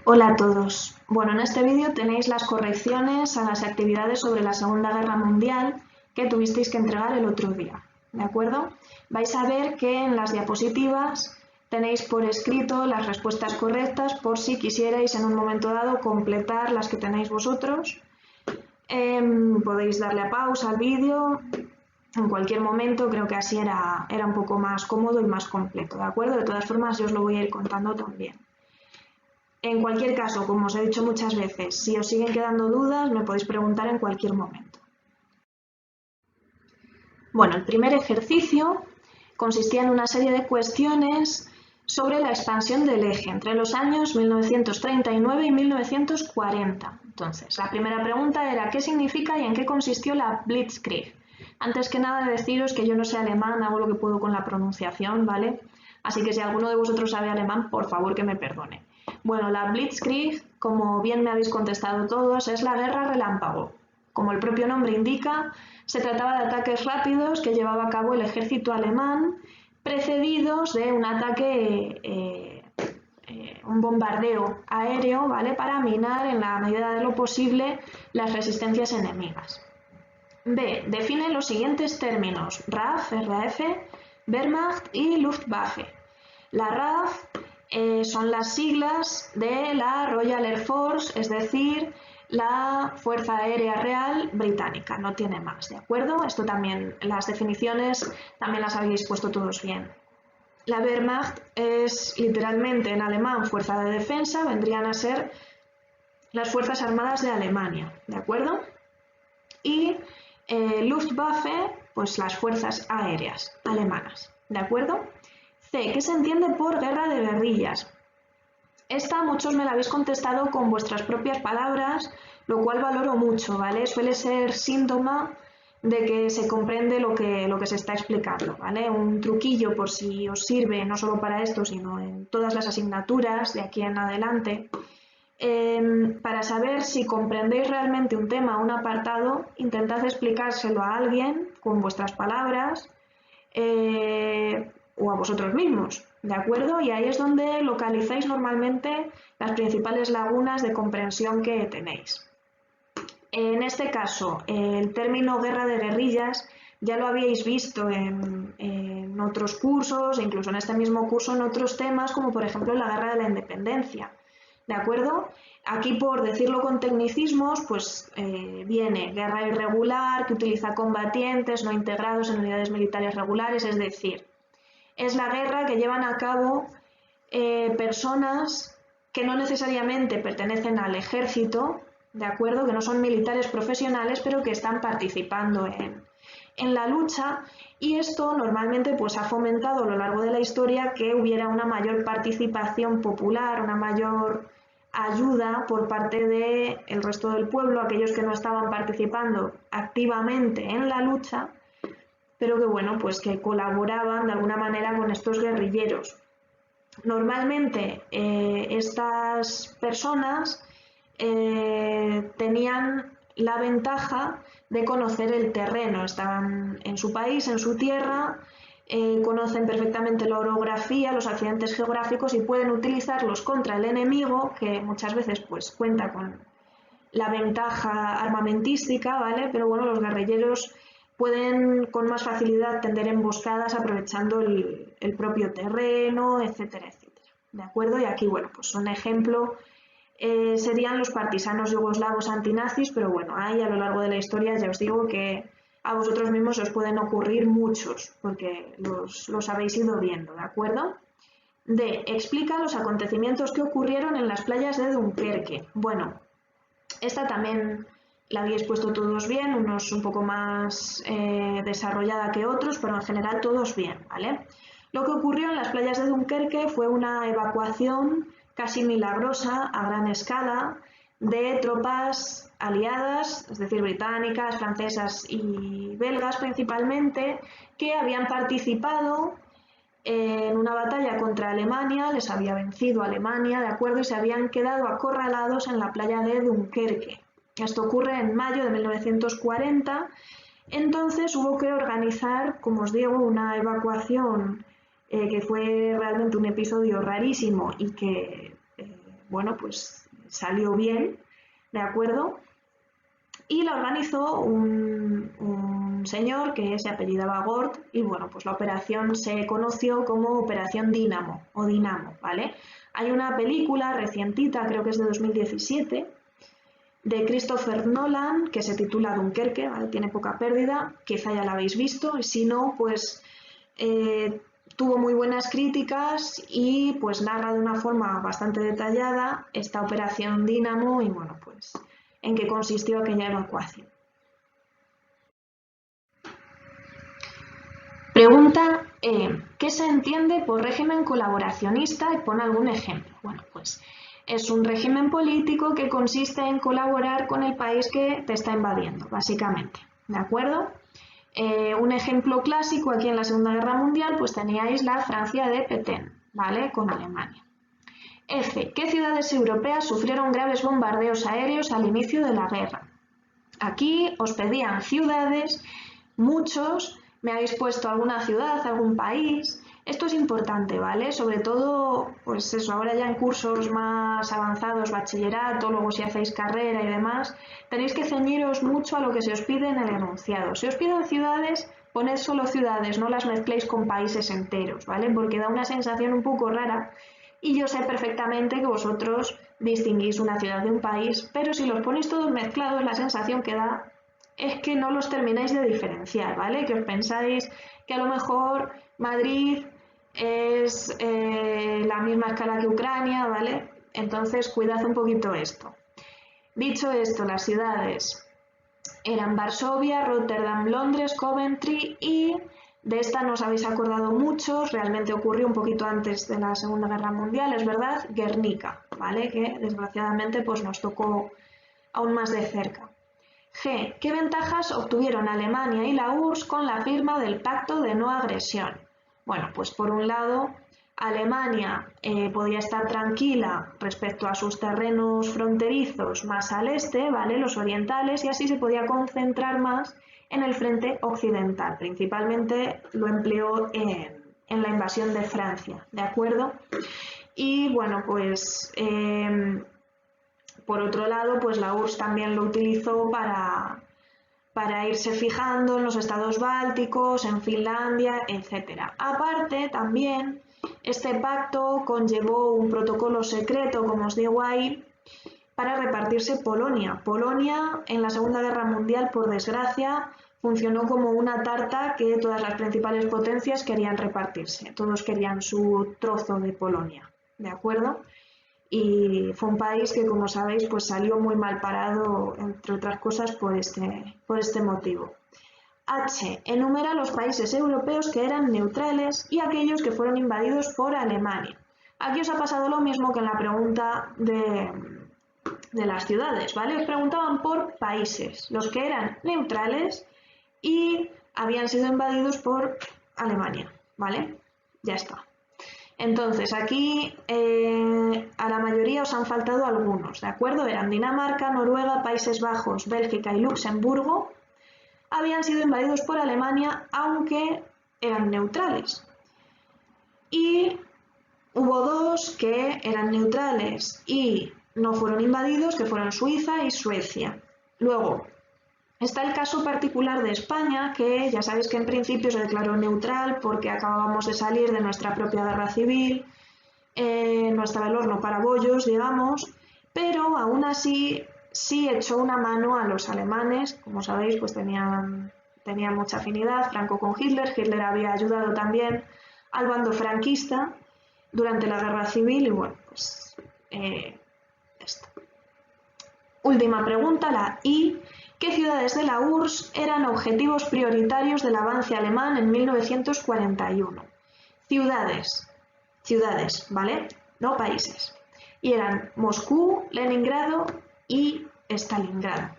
Hola a todos. Bueno, en este vídeo tenéis las correcciones a las actividades sobre la Segunda Guerra Mundial que tuvisteis que entregar el otro día, ¿de acuerdo? Vais a ver que en las diapositivas tenéis por escrito las respuestas correctas por si quisierais en un momento dado completar las que tenéis vosotros. Podéis darle a pausa al vídeo en cualquier momento, creo que así era un poco más cómodo y más completo, ¿de acuerdo? De todas formas, yo os lo voy a ir contando también. En cualquier caso, como os he dicho muchas veces, si os siguen quedando dudas, me podéis preguntar en cualquier momento. Bueno, el primer ejercicio consistía en una serie de cuestiones sobre la expansión del eje entre los años 1939 y 1940. Entonces, la primera pregunta era ¿qué significa y en qué consistió la Blitzkrieg? Antes que nada deciros que yo no sé alemán, hago lo que puedo con la pronunciación, ¿vale? Así que si alguno de vosotros sabe alemán, por favor que me perdone. Bueno, la Blitzkrieg, como bien me habéis contestado todos, es la guerra relámpago. Como el propio nombre indica, se trataba de ataques rápidos que llevaba a cabo el ejército alemán, precedidos de un ataque, un bombardeo aéreo, ¿vale? Para minar en la medida de lo posible las resistencias enemigas. B. Define los siguientes términos: RAF, Wehrmacht y Luftwaffe. La RAF son las siglas de la Royal Air Force, es decir, la Fuerza Aérea Real Británica, no tiene más, ¿de acuerdo? Esto también, las definiciones también las habéis puesto todos bien. La Wehrmacht es literalmente en alemán fuerza de defensa, vendrían a ser las Fuerzas Armadas de Alemania, ¿de acuerdo? Y Luftwaffe, pues las fuerzas aéreas alemanas, ¿de acuerdo? C. ¿Qué se entiende por guerra de guerrillas? Esta muchos me la habéis contestado con vuestras propias palabras, lo cual valoro mucho, ¿vale? Suele ser síntoma de que se comprende lo que se está explicando, ¿vale? Un truquillo por si os sirve, no solo para esto, sino en todas las asignaturas de aquí en adelante. Para saber si comprendéis realmente un tema o un apartado, intentad explicárselo a alguien con vuestras palabras o a vosotros mismos, ¿de acuerdo? Y ahí es donde localizáis normalmente las principales lagunas de comprensión que tenéis. En este caso, el término guerra de guerrillas ya lo habíais visto en otros cursos, incluso en este mismo curso en otros temas, como por ejemplo la guerra de la independencia. ¿De acuerdo? Aquí, por decirlo con tecnicismos, pues viene guerra irregular, que utiliza combatientes no integrados en unidades militares regulares, es decir, es la guerra que llevan a cabo personas que no necesariamente pertenecen al ejército, ¿de acuerdo? Que no son militares profesionales, pero que están participando en la lucha, y esto normalmente pues ha fomentado a lo largo de la historia que hubiera una mayor participación popular, una mayor ayuda por parte del resto del pueblo, aquellos que no estaban participando activamente en la lucha, pero que bueno, pues que colaboraban de alguna manera con estos guerrilleros. Normalmente estas personas tenían la ventaja de conocer el terreno, estaban en su país, en su tierra, conocen perfectamente la orografía, los accidentes geográficos y pueden utilizarlos contra el enemigo, que muchas veces pues cuenta con la ventaja armamentística, ¿vale? Pero bueno, los guerrilleros pueden con más facilidad tender emboscadas aprovechando el propio terreno, etcétera, etcétera. ¿De acuerdo? Y aquí, bueno, pues un ejemplo serían los partisanos yugoslavos antinazis, pero bueno, ahí a lo largo de la historia ya os digo que a vosotros mismos os pueden ocurrir muchos, porque los habéis ido viendo, ¿de acuerdo? D. Explica los acontecimientos que ocurrieron en las playas de Dunkerque. Bueno, esta también la habéis puesto todos bien, unos un poco más desarrollada que otros, pero en general todos bien, ¿vale? Lo que ocurrió en las playas de Dunkerque fue una evacuación casi milagrosa a gran escala de tropas aliadas, es decir, británicas, francesas y belgas principalmente, que habían participado en una batalla contra Alemania, les había vencido Alemania, ¿de acuerdo? Y se habían quedado acorralados en la playa de Dunkerque. Esto ocurre en mayo de 1940, entonces hubo que organizar, como os digo, una evacuación que fue realmente un episodio rarísimo y que bueno, pues salió bien, ¿de acuerdo? Y la organizó un señor que se apellidaba Gort y bueno, pues la operación se conoció como Operación Dínamo o Dinamo, ¿vale? Hay una película recientita, creo que es de 2017, de Christopher Nolan, que se titula Dunkerque, ¿vale? Tiene poca pérdida, quizá ya la habéis visto, y si no, pues tuvo muy buenas críticas y pues narra de una forma bastante detallada esta Operación Dínamo y bueno, pues en qué consistió aquella evacuación. Pregunta E. ¿Qué se entiende por régimen colaboracionista? Y pon algún ejemplo. Bueno, pues es un régimen político que consiste en colaborar con el país que te está invadiendo, básicamente. ¿De acuerdo? Un ejemplo clásico aquí en la Segunda Guerra Mundial, pues teníais la Francia de Petén, ¿vale? Con Alemania. F. ¿Qué ciudades europeas sufrieron graves bombardeos aéreos al inicio de la guerra? Aquí os pedían ciudades, muchos, me habéis puesto alguna ciudad, algún país. Esto es importante, ¿vale? Sobre todo, pues eso, ahora ya en cursos más avanzados, bachillerato, luego si hacéis carrera y demás, tenéis que ceñiros mucho a lo que se os pide en el enunciado. Si os piden ciudades, poned solo ciudades, no las mezcléis con países enteros, ¿vale? Porque da una sensación un poco rara y yo sé perfectamente que vosotros distinguís una ciudad de un país, pero si los ponéis todos mezclados, la sensación que da es que no los termináis de diferenciar, ¿vale? Que os pensáis que a lo mejor Madrid es la misma escala que Ucrania, ¿vale? Entonces, cuidad un poquito esto. Dicho esto, las ciudades eran Varsovia, Rotterdam, Londres, Coventry y de esta no os habéis acordado muchos, realmente ocurrió un poquito antes de la Segunda Guerra Mundial, es verdad, Guernica, ¿vale? Que desgraciadamente pues nos tocó aún más de cerca. G. ¿Qué ventajas obtuvieron Alemania y la URSS con la firma del Pacto de No Agresión? Bueno, pues por un lado, Alemania podía estar tranquila respecto a sus terrenos fronterizos más al este, ¿vale? Los orientales, y así se podía concentrar más en el frente occidental. Principalmente lo empleó en la invasión de Francia, ¿de acuerdo? Y bueno, pues por otro lado, pues la URSS también lo utilizó para irse fijando en los estados bálticos, en Finlandia, etc. Aparte, también, este pacto conllevó un protocolo secreto, como os digo ahí, para repartirse Polonia. Polonia, en la Segunda Guerra Mundial, por desgracia, funcionó como una tarta que todas las principales potencias querían repartirse. Todos querían su trozo de Polonia, ¿de acuerdo? Y fue un país que, como sabéis, pues salió muy mal parado, entre otras cosas, por este motivo. H. Enumera los países europeos que eran neutrales y aquellos que fueron invadidos por Alemania. Aquí os ha pasado lo mismo que en la pregunta de las ciudades, ¿vale? Os preguntaban por países, los que eran neutrales y habían sido invadidos por Alemania, ¿vale? Ya está. Entonces, aquí a la mayoría os han faltado algunos, ¿de acuerdo? Eran Dinamarca, Noruega, Países Bajos, Bélgica y Luxemburgo. Habían sido invadidos por Alemania, aunque eran neutrales. Y hubo dos que eran neutrales y no fueron invadidos, que fueron Suiza y Suecia. Luego, está el caso particular de España, que ya sabéis que en principio se declaró neutral porque acabábamos de salir de nuestra propia guerra civil, no estaba el horno para bollos, digamos, pero aún así sí echó una mano a los alemanes, como sabéis, pues tenían mucha afinidad Franco con Hitler, Hitler había ayudado también al bando franquista durante la guerra civil y bueno, pues esto. Última pregunta, la I. ¿Qué ciudades de la URSS eran objetivos prioritarios del avance alemán en 1941? Ciudades, ¿vale? No países. Y eran Moscú, Leningrado y Stalingrado.